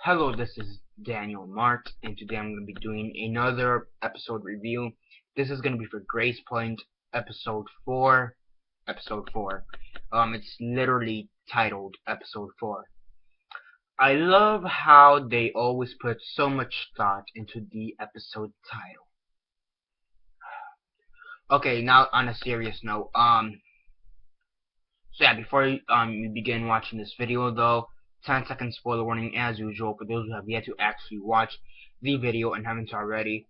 Hello, this is Daniel Mart, and today I'm going to be doing another episode review. This is going to be for Gracepoint, episode 4. Episode 4. It's literally titled Episode 4. I love how they always put so much thought into the episode title. Okay, now on a serious note, before you begin watching this video though, 10-second spoiler warning as usual for those who have yet to actually watch the video and haven't already.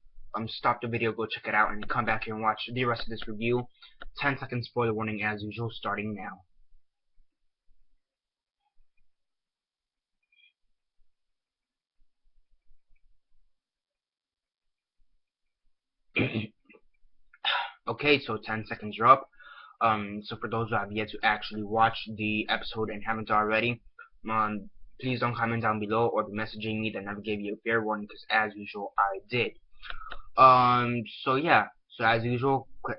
Stop the video, go check it out, and come back here and watch the rest of this review. 10-second spoiler warning as usual, starting now. Okay, so 10 seconds are up. So for those who have yet to actually watch the episode and haven't already, please don't comment down below or be messaging me that never gave you a fair warning, because as usual I did. So yeah, so as usual, quick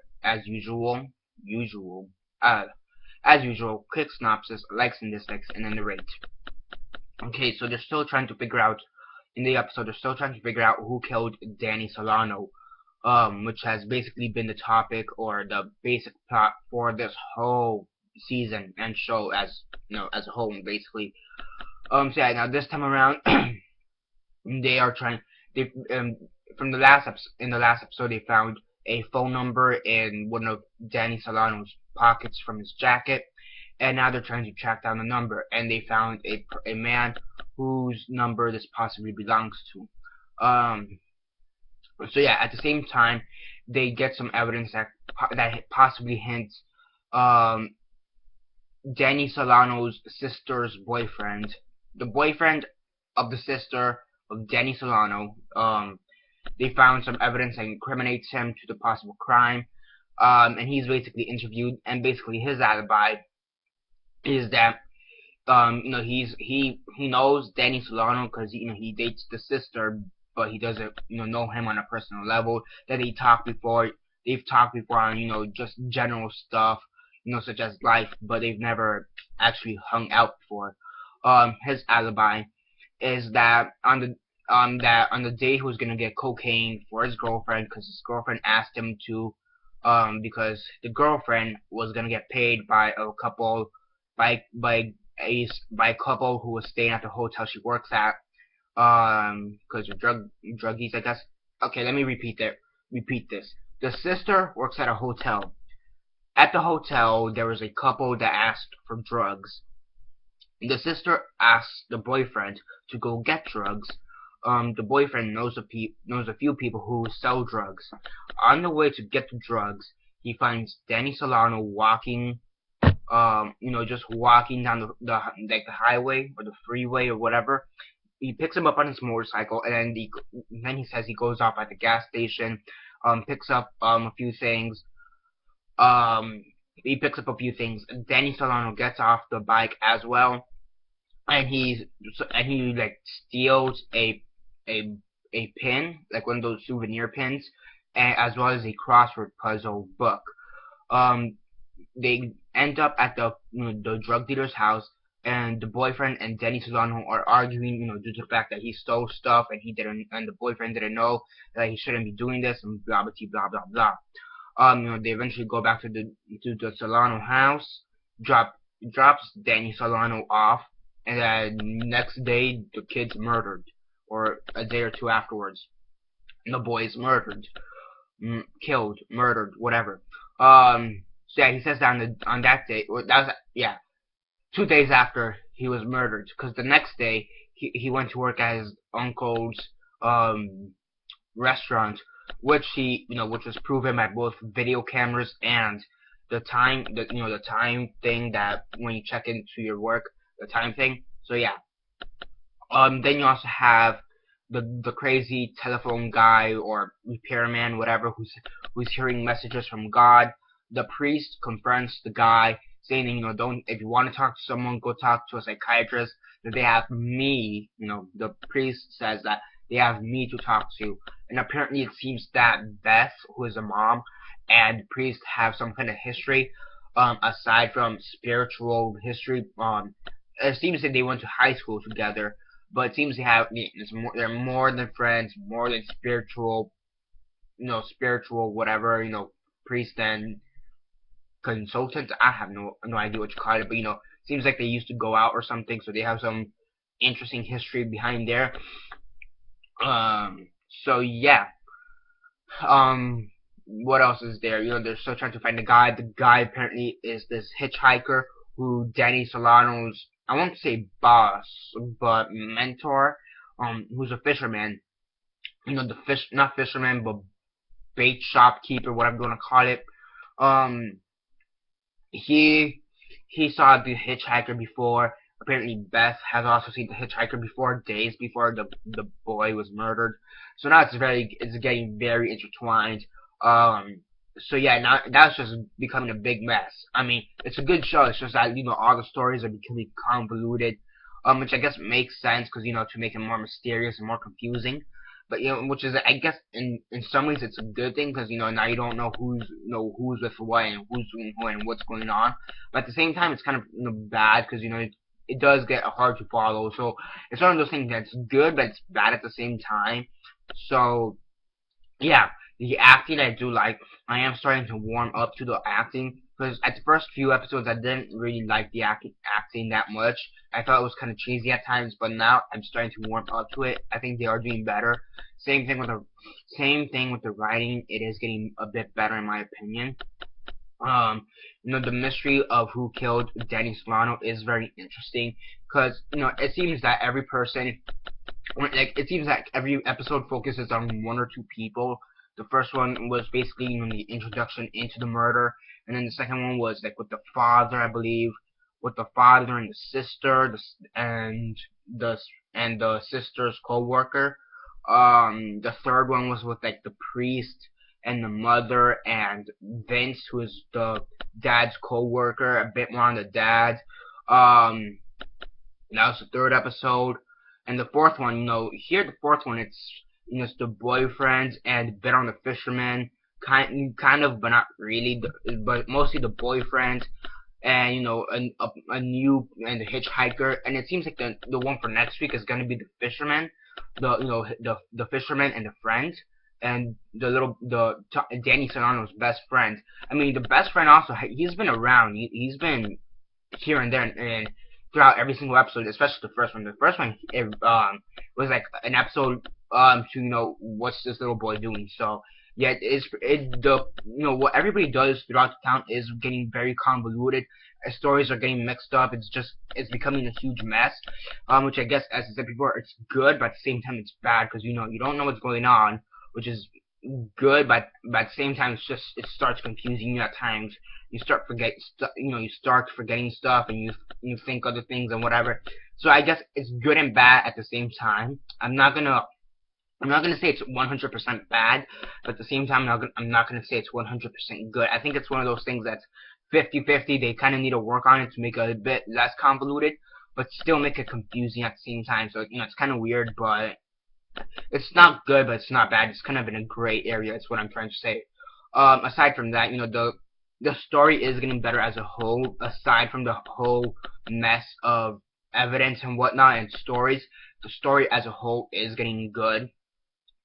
synopsis, likes and dislikes, and then the rate. Okay, so they're still trying to figure out, in the episode, they're still trying to figure out who killed Danny Salano, which has basically been the topic or the basic plot for this whole season and show as as a whole, basically. So yeah, now this time around, they are trying. They from the last in the last episode, they found a phone number in one of Danny Salano's pockets from his jacket, and now they're trying to track down the number, and they found a man whose number this possibly belongs to. So yeah, at the same time, they get some evidence that possibly hints Danny Salano's sister's boyfriend, the boyfriend of the sister of Danny Salano. They found some evidence that incriminates him to the possible crime, and he's basically interviewed, and basically his alibi is that he knows Danny Salano because he dates the sister, but he doesn't know him on a personal level. That they've talked before on just general stuff, such as life, but they've never actually hung out before. His alibi is that on the day he was gonna get cocaine for his girlfriend, because his girlfriend asked him to, because the girlfriend was gonna get paid by a couple, by a couple who was staying at the hotel she works at, because they're druggies, I guess. Okay, let me repeat this. The sister works at a hotel. At the hotel, there was a couple that asked for drugs. The sister asked the boyfriend to go get drugs. The boyfriend knows a few people who sell drugs. On the way to get the drugs, he finds Danny Salano walking, just walking down the highway or the freeway or whatever. He picks him up on his motorcycle, and then he says he goes off at the gas station, picks up a few things. He picks up a few things. Danny Salano gets off the bike as well, and he steals a pin, like one of those souvenir pins, and as well as a crossword puzzle book. They end up at the drug dealer's house, and the boyfriend and Danny Salano are arguing, due to the fact that he stole stuff and the boyfriend didn't know that he shouldn't be doing this, and blah blah blah blah blah. They eventually go back to the Salano house, drops Danny Salano off, and then next day the kid's murdered, or a day or two afterwards, and the boy's murdered, killed, murdered, whatever. So yeah, he says that on that day, that was 2 days after he was murdered, because the next day he went to work at his uncle's restaurant, which was proven by both video cameras and the time thing, that when you check into your work, the time thing. So yeah. Then you also have the crazy telephone guy or repairman, whatever, who's hearing messages from God. The priest confronts the guy, saying, don't, if you want to talk to someone, go talk to a psychiatrist. That they have me, the priest says that they have me to talk to. And apparently it seems that Beth, who is a mom, and the priest have some kind of history, aside from spiritual history. It seems that they went to high school together. but it seems to have they're more than friends, more than spiritual, spiritual whatever, priest and consultant. I have no idea what you call it, but seems like they used to go out or something, so they have some interesting history behind there. Um, so yeah. What else is there? They're still trying to find the guy. The guy apparently is this hitchhiker who Danny Salano's, I won't say boss, but mentor, who's a fisherman. The fish, not fisherman, but bait shopkeeper, whatever you want to call it. Um, he he saw the hitchhiker before. Apparently, Beth has also seen the hitchhiker before, days before the boy was murdered. So now it's getting very intertwined. Um, so yeah, now that's just becoming a big mess. I mean, it's a good show. It's just that all the stories are becoming convoluted, which I guess makes sense because to make it more mysterious and more confusing. But which is, I guess, in some ways it's a good thing because now you don't know who's with what and who's doing who and what's going on. But at the same time, it's kind of bad because it does get hard to follow. So it's one of those things that's good, but it's bad at the same time. So yeah, the acting I do like. I am starting to warm up to the acting because at the first few episodes I didn't really like the acting that much. I thought it was kind of cheesy at times, but now I'm starting to warm up to it. I think they are doing better. Same thing with the writing. It is getting a bit better in my opinion. The mystery of who killed Danny Salano is very interesting because it seems that every person, like it seems like every episode focuses on one or two people. The first one was basically the introduction into the murder, and then the second one was like with the father, I believe, with the father and the sister, the and the sister's co-worker. The third one was with like the priest and the mother and Vince, who is the dad's co-worker, a bit more on the dad. That was the third episode. And the fourth one, here the fourth one, it's the boyfriend and a bit on the fisherman, kind of, but not really, but mostly the boyfriend and a new and the hitchhiker. And it seems like the one for next week is gonna be the fisherman, the fisherman and the friend, and Danny Salano's best friend. I mean, the best friend also, he's been around. He's been here and there and throughout every single episode, especially the first one. The first one, was like an episode to what's this little boy doing. So yeah, what everybody does throughout the town is getting very convoluted. Stories are getting mixed up. It's becoming a huge mess. Which I guess, as I said before, it's good, but at the same time it's bad because you don't know what's going on, which is good, but at the same time it starts confusing you at times. You start forgetting stuff, and you think other things and whatever. So I guess it's good and bad at the same time. I'm not gonna say it's 100% bad, but at the same time I'm not gonna say it's 100% good. I think it's one of those things that's 50-50. They kind of need to work on it to make it a bit less convoluted, but still make it confusing at the same time. So it's kind of weird, but it's not good, but it's not bad. It's kind of in a gray area. That's what I'm trying to say. Aside from that, the story is getting better as a whole. Aside from the whole mess of evidence and whatnot and stories, the story as a whole is getting good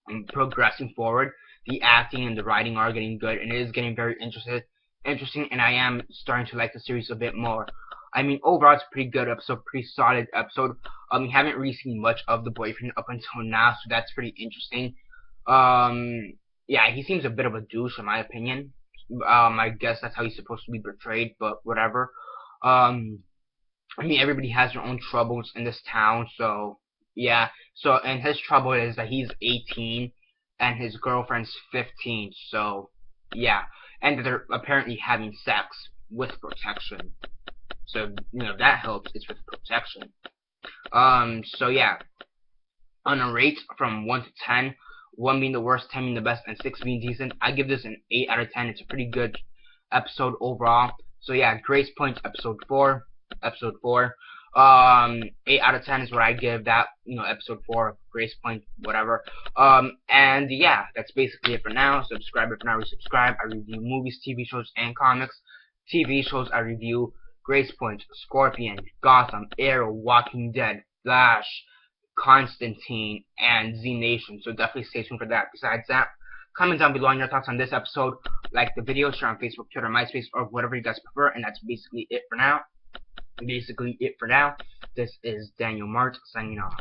and progressing forward. The acting and the writing are getting good, and it is getting very interesting. And I am starting to like the series a bit more. I mean, overall, it's a pretty good episode, pretty solid episode. We haven't really seen much of the boyfriend up until now, so that's pretty interesting. Yeah, he seems a bit of a douche, in my opinion. I guess that's how he's supposed to be portrayed, but whatever. I mean, everybody has their own troubles in this town, so yeah. So, and his trouble is that he's 18 and his girlfriend's 15, so yeah. And they're apparently having sex with protection. So, that helps. It's with protection. So yeah. On a rate from 1 to 10, 1 being the worst, 10 being the best, and 6 being decent, I give this an 8 out of 10. It's a pretty good episode overall. So yeah, Gracepoint episode 4. 8 out of 10 is what I give that, episode 4 of Gracepoint, whatever. And yeah, that's basically it for now. Subscribe if not already subscribed. I review movies, TV shows, and comics. TV shows I review Gracepoint, Scorpion, Gotham, Arrow, Walking Dead, Flash, Constantine, and Z Nation. So definitely stay tuned for that. Besides that, comment down below on your thoughts on this episode. Like the video, share on Facebook, Twitter, MySpace, or whatever you guys prefer. And that's basically it for now. This is Daniel Mart signing off.